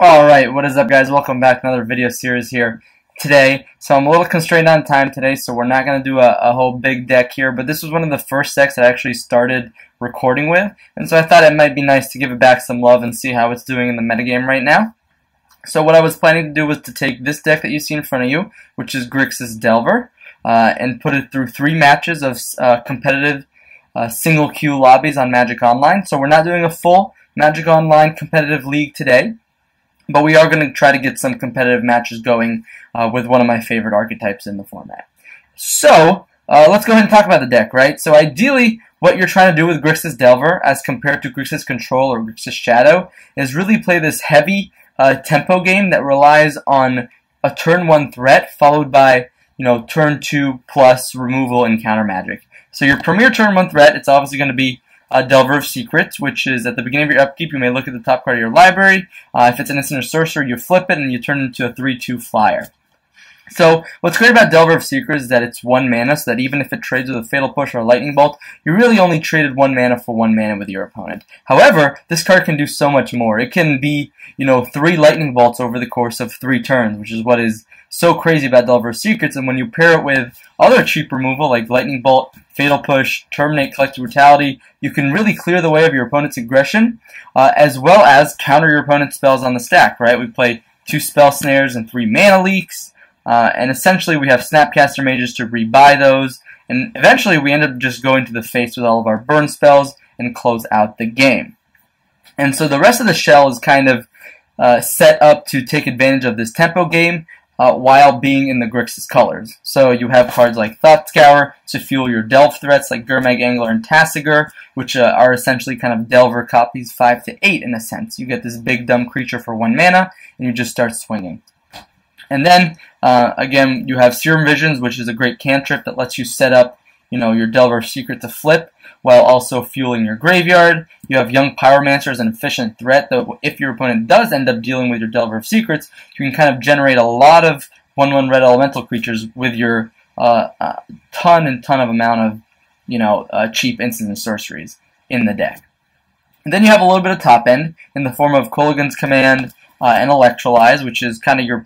Alright, what is up guys? Welcome back to another video series here today. So I'm a little constrained on time today, so we're not going to do a whole big deck here, but this was one of the first decks I actually started recording with, and so I thought it might be nice to give it back some love and see how it's doing in the metagame right now. So what I was planning to do was to take this deck that you see in front of you, which is Grixis Delver, and put it through 3 matches of competitive single queue lobbies on Magic Online. So we're not doing a full Magic Online competitive league today, but we are going to try to get some competitive matches going with one of my favorite archetypes in the format. So, let's go ahead and talk about the deck, right? So ideally, what you're trying to do with Grixis Delver, as compared to Grixis Control or Grixis Shadow, is really play this heavy tempo game that relies on a turn 1 threat, followed by, turn 2 plus removal and counter magic. So your premier turn 1 threat, it's obviously going to be Delver of Secrets, which is at the beginning of your upkeep, you may look at the top card of your library. If it's an instant or sorcerer, you flip it and you turn it into a 3/2 flyer. So what's great about Delver of Secrets is that it's 1 mana, so that even if it trades with a Fatal Push or a Lightning Bolt, you really only traded 1 mana for 1 mana with your opponent. However, this card can do so much more. It can be, 3 Lightning Bolts over the course of 3 turns, which is what is so crazy about Delver of Secrets. And when you pair it with other cheap removal like Lightning Bolt, Fatal Push, Terminate, Collective Brutality, you can really clear the way of your opponent's aggression, as well as counter your opponent's spells on the stack, right? We play 2 Spell Snares and 3 Mana Leaks, and essentially we have Snapcaster Mages to rebuy those, and eventually we end up just going to the face with all of our burn spells and close out the game. And so the rest of the shell is kind of set up to take advantage of this tempo game, while being in the Grixis colors. So you have cards like Thought Scour to fuel your Delve threats like Gurmag Angler and Tasigur, which are essentially kind of Delver copies 5 to 8 in a sense. You get this big dumb creature for 1 mana, and you just start swinging. And then, again, you have Serum Visions, which is a great cantrip that lets you set up your Delver of Secret to flip, while also fueling your graveyard. You have Young Pyromancer as an efficient threat, though if your opponent does end up dealing with your Delver of Secrets, you can kind of generate a lot of 1/1 red elemental creatures with your ton of amount of cheap instants and sorceries in the deck. And then you have a little bit of top end in the form of Kolaghan's Command and Electrolyze, which is kind of your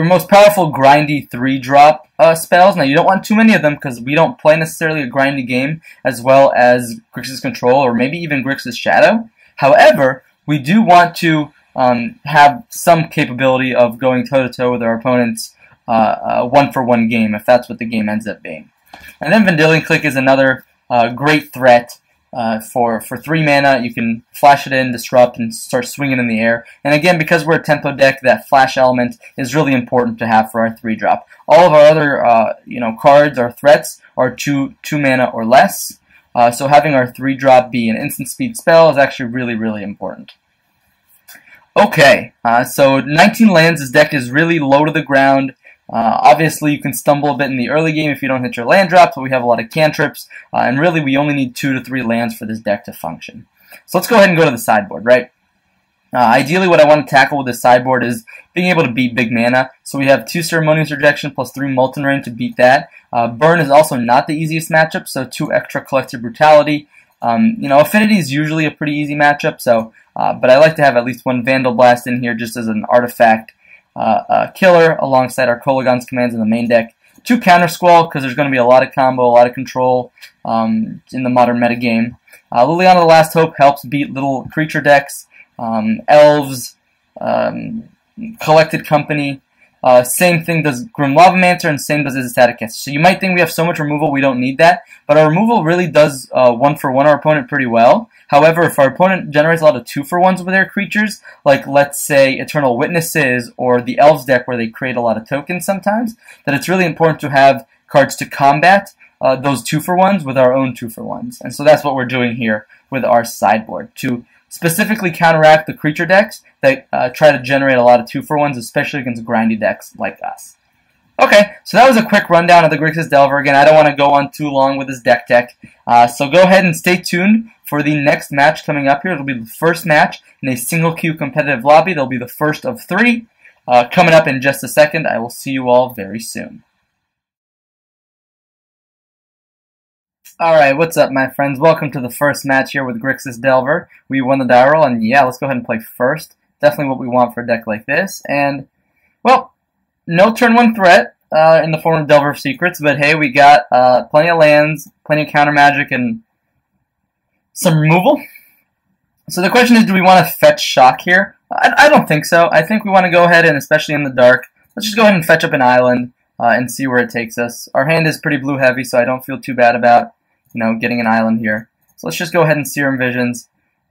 most powerful grindy 3-drop spells. Now, you don't want too many of them because we don't play necessarily a grindy game as well as Grixis Control or maybe even Grixis Shadow. However, we do want to have some capability of going toe-to-toe with our opponent's 1-for-1 game, if that's what the game ends up being. And then Vendilion Clique is another great threat. For 3 mana, you can flash it in, disrupt, and start swinging in the air. And again, because we're a tempo deck, that flash element is really important to have for our 3-drop. All of our other cards or threats are 2 mana or less. So having our 3-drop be an instant speed spell is actually really important. Okay, so 19 lands. This deck is really low to the ground. Obviously, you can stumble a bit in the early game if you don't hit your land drops, but we have a lot of cantrips, and really we only need 2 to 3 lands for this deck to function. So let's go ahead and go to the sideboard, right? Ideally, what I want to tackle with this sideboard is being able to beat big mana. So we have 2 Ceremonious Rejection plus 3 Molten Rain to beat that. Burn is also not the easiest matchup, so 2 extra Collective Brutality. Affinity is usually a pretty easy matchup, so but I like to have at least 1 Vandal Blast in here just as an artifact killer alongside our Kolaghan's commands in the main deck. 2 Counter Squall because there's going to be a lot of combo, a lot of control in the modern metagame. Liliana the Last Hope helps beat little creature decks, elves, Collected Company. Same thing does Grim Lavamancer, and same does Static Caster. So you might think we have so much removal we don't need that, but our removal really does 1-for-1 our opponent pretty well. However, if our opponent generates a lot of 2-for-1s with their creatures, like let's say Eternal Witnesses or the Elves deck where they create a lot of tokens sometimes, then it's really important to have cards to combat those 2-for-1s with our own 2-for-1s. And so that's what we're doing here with our sideboard, to specifically counteract the creature decks that try to generate a lot of 2-for-1s, especially against grindy decks like us. Okay, so that was a quick rundown of the Grixis Delver. Again, I don't want to go on too long with this deck tech, so go ahead and stay tuned for the next match coming up here. It'll be the first match in a single queue competitive lobby. It'll be the first of 3 coming up in just a second. I will see you all very soon. Alright, what's up my friends? Welcome to the first match here with Grixis Delver. We won the die roll, and yeah, let's go ahead and play first. Definitely what we want for a deck like this. And, well, no turn 1 threat in the form of Delver of Secrets, but hey, we got plenty of lands, plenty of counter magic, and some removal. So the question is, do we want to fetch Shock here? I don't think so. I think we want to go ahead and, especially in the dark, let's just go ahead and fetch up an island and see where it takes us. Our hand is pretty blue heavy, so I don't feel too bad about, getting an island here. So let's just go ahead and Serum Visions.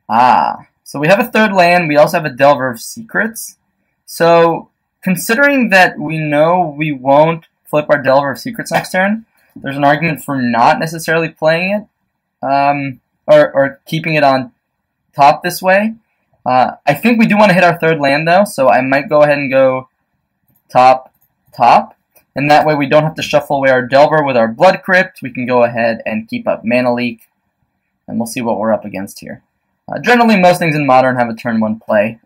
So we have a third land. We also have a Delver of Secrets. So considering that we know we won't flip our Delver of Secrets next turn, there's an argument for not necessarily playing it or keeping it on top this way. I think we do want to hit our third land though, so I might go ahead and go top, and that way we don't have to shuffle away our Delver with our Blood Crypt. We can go ahead and keep up Mana Leak, and we'll see what we're up against here. Generally, most things in Modern have a turn 1 play.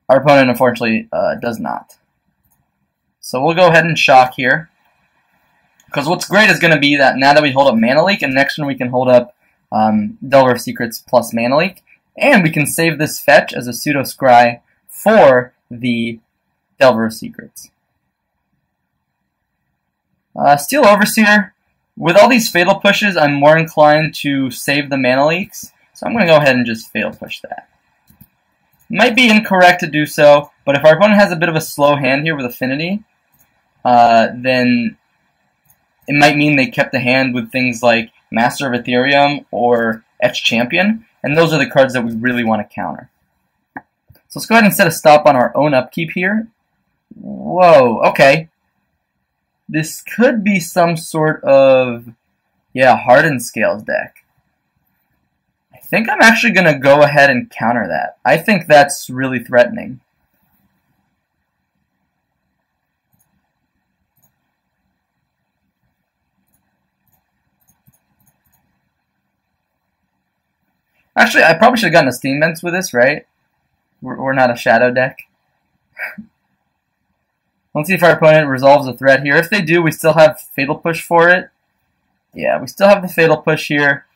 Our opponent, unfortunately, does not. So we'll go ahead and Shock here, because what's great is going to be that now that we hold up Mana Leak, and next turn we can hold up Delver of Secrets plus Mana Leak, and we can save this fetch as a pseudo scry for the Delver of Secrets. Steel Overseer. With all these Fatal Pushes, I'm more inclined to save the Mana Leaks, so I'm going to go ahead and just Fatal Push that. Might be incorrect to do so, but if our opponent has a bit of a slow hand here with Affinity, then it might mean they kept the hand with things like Master of Ethereum or Etched Champion, and those are the cards that we really want to counter. So let's go ahead and set a stop on our own upkeep here. Whoa, okay. This could be some sort of, Hardened Scales deck. I think I'm actually going to go ahead and counter that. I think that's really threatening. Actually, I probably should have gotten a Steam Vents with this, right? We're not a Shadow deck. Let's see if our opponent resolves a threat here. If they do, we still have Fatal Push for it. Yeah, we still have the Fatal Push here.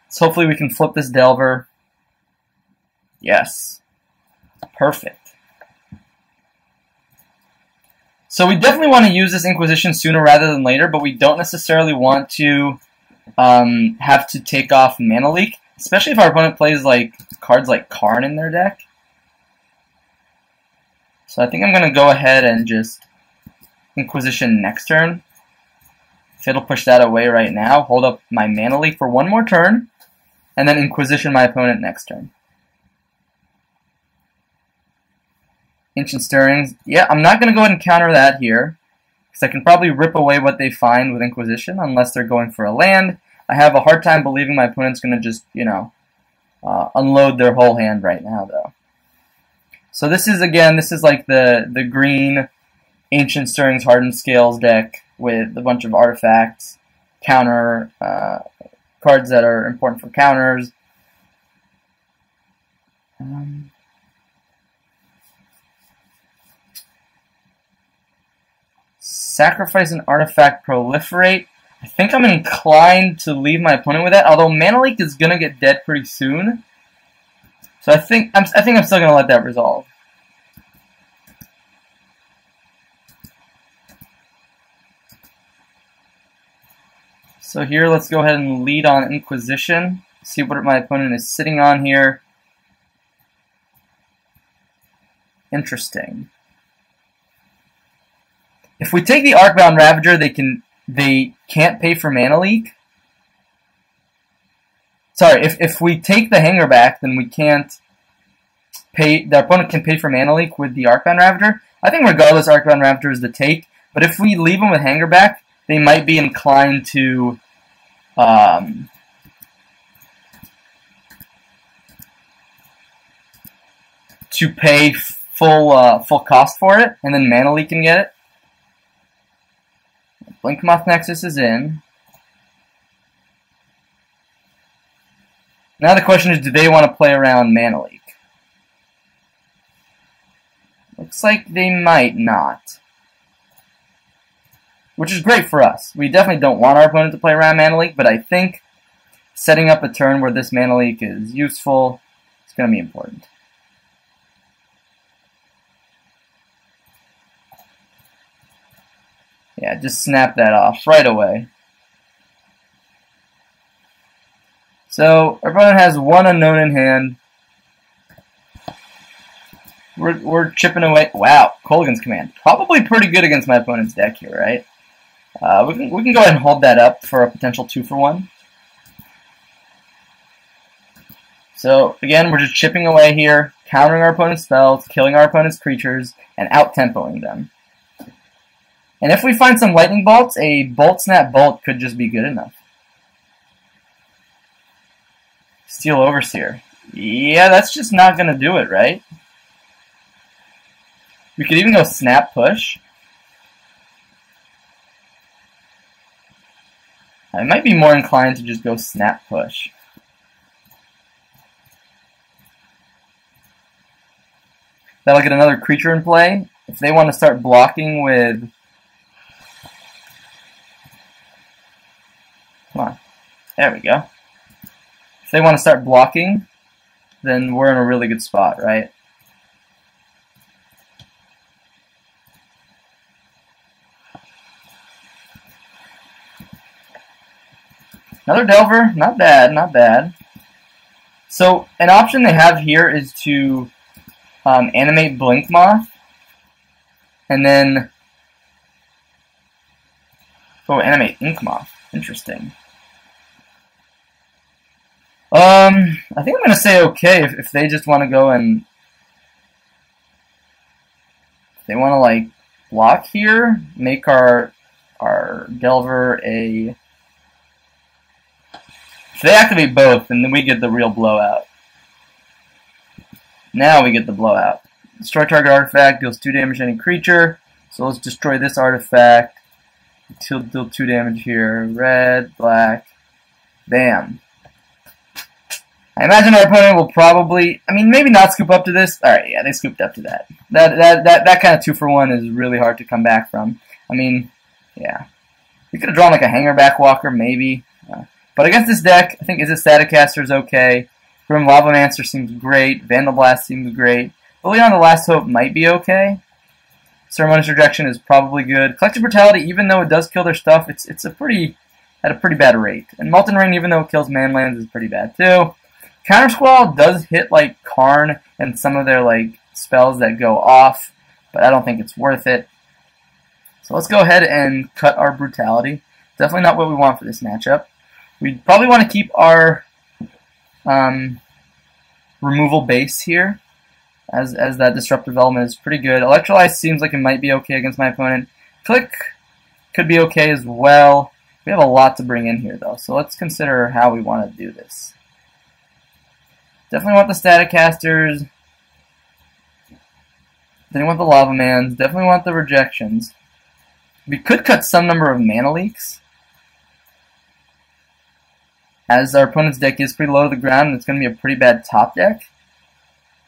So hopefully we can flip this Delver. Yes. Perfect. So we definitely want to use this Inquisition sooner rather than later, but we don't necessarily want to have to take off Mana Leak, especially if our opponent plays cards like Karn in their deck. So I think I'm going to go ahead and just Inquisition next turn. Fatal Push that away right now. Hold up my Mana Leak for one more turn. And then Inquisition my opponent next turn. Ancient Stirrings. Yeah, I'm not going to go ahead and counter that here, because I can probably rip away what they find with Inquisition, unless they're going for a land. I have a hard time believing my opponent's going to just, unload their whole hand right now, though. So this is like the green Ancient Stirrings Hardened Scales deck with a bunch of artifacts, counter cards that are important for counters. Sacrifice an artifact, proliferate. I think I'm inclined to leave my opponent with that, although Mana Leak is gonna get dead pretty soon. So I think I'm still gonna let that resolve. So here, let's go ahead and lead on Inquisition. See what my opponent is sitting on here. Interesting. If we take the Arcbound Ravager, they can't pay for Mana Leak. Sorry, if we take the Hanger back, then we can't pay. The opponent can pay for Mana Leak with the Arcbound Ravager. I think regardless, Arcbound Ravager is the take. But if we leave them with Hanger back, they might be inclined to pay full cost for it, and then Mana Leak can get it. Blinkmoth Nexus is in. Now the question is, do they want to play around Mana Leak? Looks like they might not. Which is great for us. We definitely don't want our opponent to play around Mana Leak, but I think setting up a turn where this Mana Leak is useful is going to be important. Yeah, just snap that off right away. So our opponent has one unknown in hand. We're chipping away. Wow, Kolaghan's Command. Probably pretty good against my opponent's deck here, right? We can go ahead and hold that up for a potential 2-for-1. So again, we're just chipping away here, countering our opponent's spells, killing our opponent's creatures, and out-tempoing them. And if we find some lightning bolts, a Bolt Snap Bolt could just be good enough. Steel Overseer. Yeah, that's just not going to do it, right? We could even go Snap Push. I might be more inclined to just go Snap Push. That'll get another creature in play. If they want to start blocking with... Come on. There we go. If they want to start blocking, then we're in a really good spot, right? Another Delver, not bad, not bad. So an option they have here is to animate Blink Moth, and then animate Ink Moth. Interesting. I think I'm gonna say okay if they just want to go and if they want to like block here, make our Delver a. If they activate both, and then we get the real blowout. Now we get the blowout. Destroy target artifact, deals 2 damage to any creature. So let's destroy this artifact. Deal 2 damage here. Red, black, bam. I imagine our opponent will probably, I mean, maybe not scoop up to this. Alright, yeah, they scooped up to that. That kind of 2-for-1 is really hard to come back from. I mean, yeah. We could have drawn like a Hangerback Walker, maybe. But against this deck, I think Izzet Staticaster is okay. Grim Lavamancer seems great. Vandal Blast seems great. Bullion the Last Hope might be okay. Ceremonious Rejection is probably good. Collective Brutality, even though it does kill their stuff, it's at a pretty bad rate. And Molten Rain, even though it kills manlands, is pretty bad too. Counter Squall does hit like Karn and some of their like spells that go off, but I don't think it's worth it. So let's go ahead and cut our Brutality. Definitely not what we want for this matchup. We probably want to keep our removal base here, as that disruptive element is pretty good. Electrolyze seems like it might be okay against my opponent. Click could be okay as well. We have a lot to bring in here though, so let's consider how we want to do this. Definitely want the Staticasters. Definitely want the Lavamans. Definitely want the Rejections. We could cut some number of Mana Leaks, as our opponent's deck is pretty low to the ground and it's going to be a pretty bad top deck.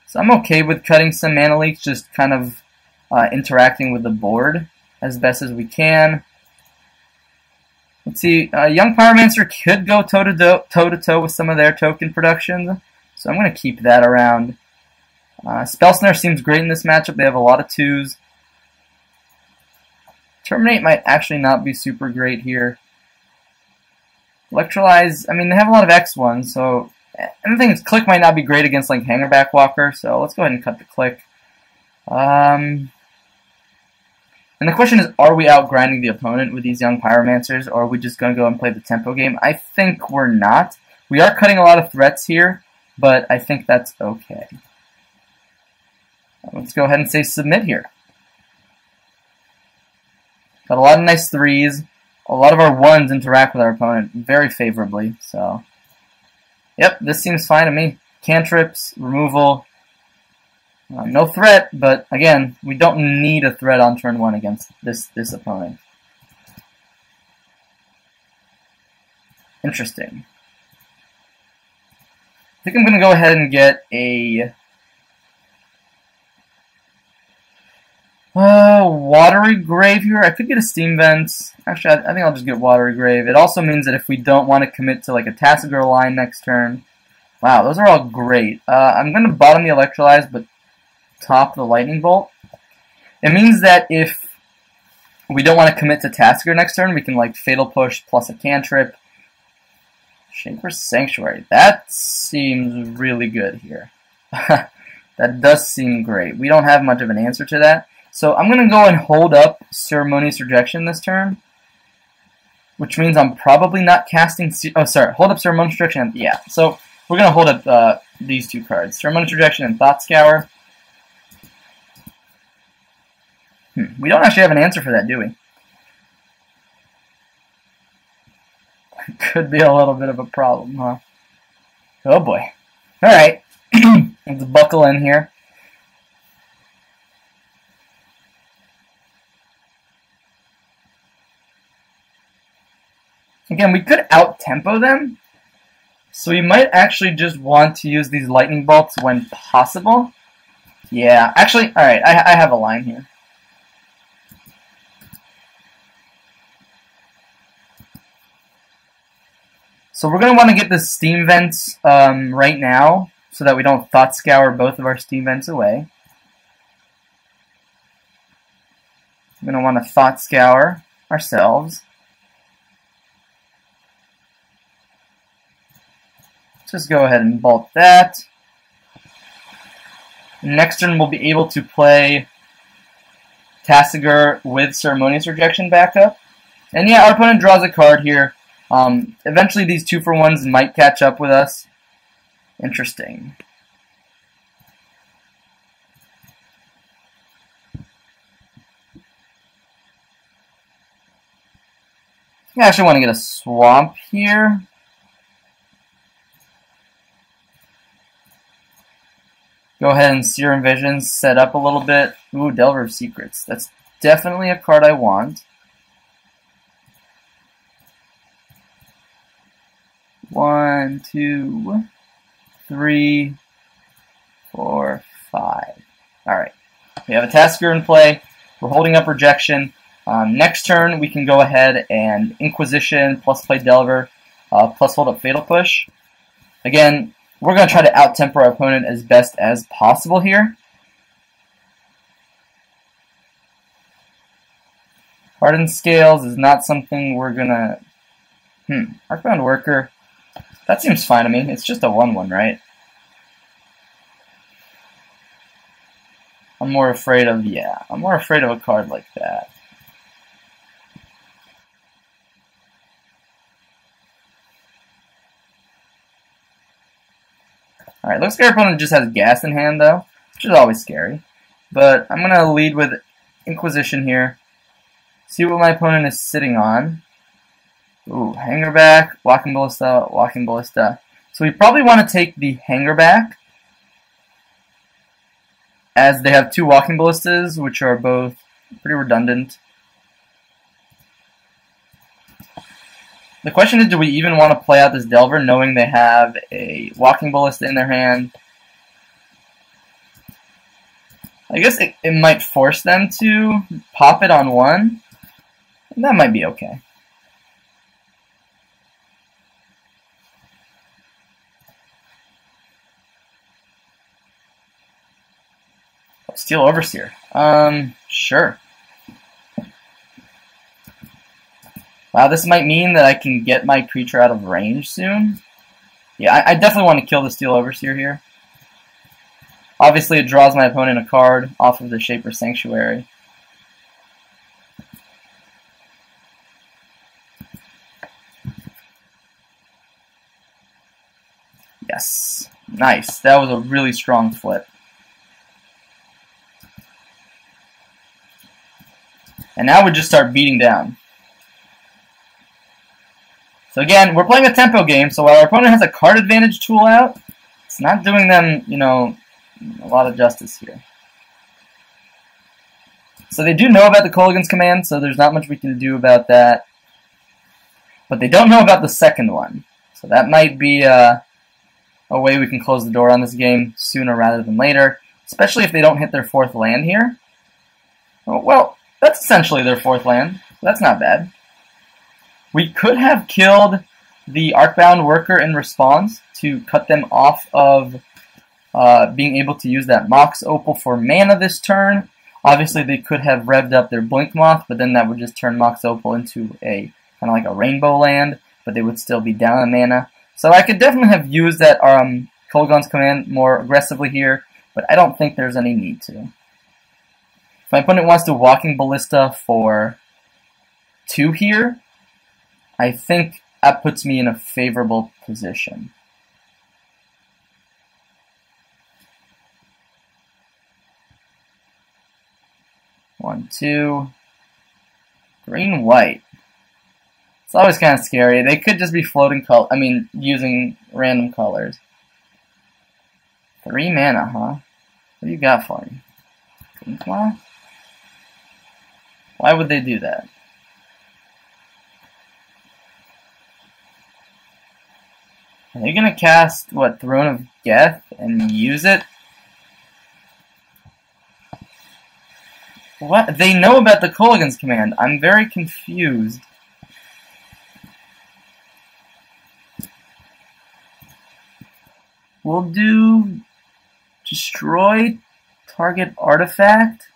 So I'm okay with cutting some Mana Leaks, just kind of interacting with the board as best as we can. Let's see, Young Pyromancer could go toe-to-toe with some of their token productions, so I'm going to keep that around. Spell Snare seems great in this matchup. They have a lot of 2s. Terminate might actually not be super great here. Electrolyze, I mean, they have a lot of X1s, so I think Click might not be great against like Hangerback Walker, so let's go ahead and cut the Click. And the question is, are we outgrinding the opponent with these Young Pyromancers, or are we just going to go and play the tempo game? I think we're not. We are cutting a lot of threats here, but I think that's okay. Let's go ahead and say submit here. Got a lot of nice 3s. A lot of our 1s interact with our opponent very favorably, so... Yep, this seems fine to me. Cantrips, removal, no threat, but again, we don't need a threat on turn 1 against this opponent. Interesting. I think I'm going to go ahead and get a... Watery Grave here. I could get a Steam Vents. Actually, I think I'll just get Watery Grave. It also means that if we don't want to commit to like a Tassigir line next turn, Wow, those are all great. I'm going to bottom the Electrolyze, but top the Lightning Bolt. It means that if we don't want to commit to Tasker next turn, we can like Fatal Push plus a cantrip. Shaper Sanctuary. That seems really good here. That does seem great. We don't have much of an answer to that. So I'm going to go and hold up Ceremonious Rejection this turn, which means I'm probably not casting... Oh, sorry. Hold up Ceremonious Rejection. Yeah, so we're going to hold up these two cards. Ceremonious Rejection and Thought Scour. We don't actually have an answer for that, do we? Could be a little bit of a problem, huh? Oh boy. Alright. Let's buckle in here. Again, we could out-tempo them. So we might actually just want to use these lightning bolts when possible. Yeah, actually, alright, I have a line here. So we're going to want to get the steam vents right now so that we don't Thought Scour both of our steam vents away. We're going to want to Thought Scour ourselves. Just go ahead and bolt that. Next turn we'll be able to play Tassiger with Ceremonious Rejection backup. And yeah, our opponent draws a card here. Eventually these 2-for-1s might catch up with us. Interesting. I actually want to get a swamp here. Go ahead and Serum Visions, set up a little bit. Ooh, Delver of Secrets. That's definitely a card I want. 1, 2, 3, 4, 5. Alright. We have a Tasker in play. We're holding up Rejection. Next turn, we can go ahead and Inquisition, plus play Delver, plus hold up Fatal Push. Again, we're going to try to out-tempo our opponent as best as possible here. Hardened Scales is not something we're going to... Arcbound Worker. That seems fine to me. It's just a 1/1, right? I'm more afraid of... Yeah, I'm more afraid of a card like that. Alright, looks like our opponent just has gas in hand, though, which is always scary. But I'm going to lead with Inquisition here. See what my opponent is sitting on. Ooh, Hangerback, Walking Ballista, Walking Ballista. So we probably want to take the Hangerback, as they have 2 Walking Ballistas, which are both pretty redundant. The question is, do we even want to play out this Delver knowing they have a Walking Ballista in their hand? I guess it might force them to pop it on 1. And that might be okay. Steel Overseer. Sure. Wow, this might mean that I can get my creature out of range soon. Yeah, I definitely want to kill the Steel Overseer here. Obviously, it draws my opponent a card off of the Shaper Sanctuary. Yes. Nice. That was a really strong flip. And now we just start beating down. So again, we're playing a tempo game, so while our opponent has a card advantage tool out, it's not doing them, you know, a lot of justice here. So they do know about the Kolaghan's command, so there's not much we can do about that. But they don't know about the second one. So that might be a way we can close the door on this game sooner rather than later, especially if they don't hit their 4th land here. Oh, well, that's essentially their 4th land, so that's not bad. We could have killed the Arcbound Worker in response to cut them off of being able to use that Mox Opal for mana this turn. Obviously, they could have revved up their Blink Moth, but then that would just turn Mox Opal into a kind of like a rainbow land, but they would still be down on mana. So I could definitely have used that Kolaghan's Command more aggressively here, but I don't think there's any need to. If my opponent wants to Walking Ballista for 2 here, I think that puts me in a favorable position. One, two. Green, white. It's always kind of scary. They could just be floating using random colors. 3 mana, huh? What do you got for me? Blink Moth? Why would they do that? Are they gonna cast, what, Throne of Geth and use it? What? They know about the Kolaghan's Command. I'm very confused. We'll do destroy target artifact.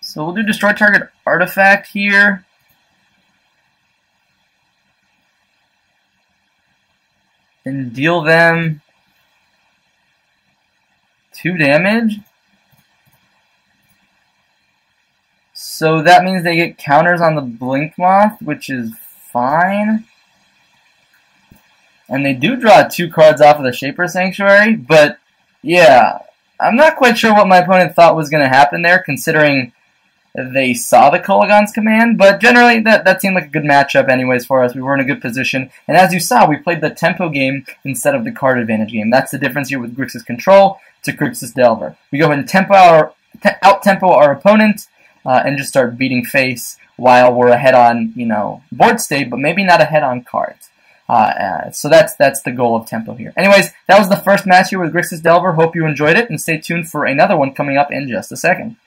So we'll do destroy target artifact here. And deal them 2 damage. So that means they get counters on the Blink Moth, which is fine. And they do draw 2 cards off of the Shaper Sanctuary, but yeah, I'm not quite sure what my opponent thought was going to happen there, considering they saw the Kolaghan's Command, but generally that seemed like a good matchup anyways for us. We were in a good position, and as you saw, we played the tempo game instead of the card advantage game. That's the difference here with Grixis Control to Grixis Delver. We go ahead and out-tempo our opponent and just start beating face while we're ahead on, board state, but maybe not ahead on cards. So that's the goal of tempo here. Anyways, that was the first match here with Grixis Delver. Hope you enjoyed it, and stay tuned for another one coming up in just a second.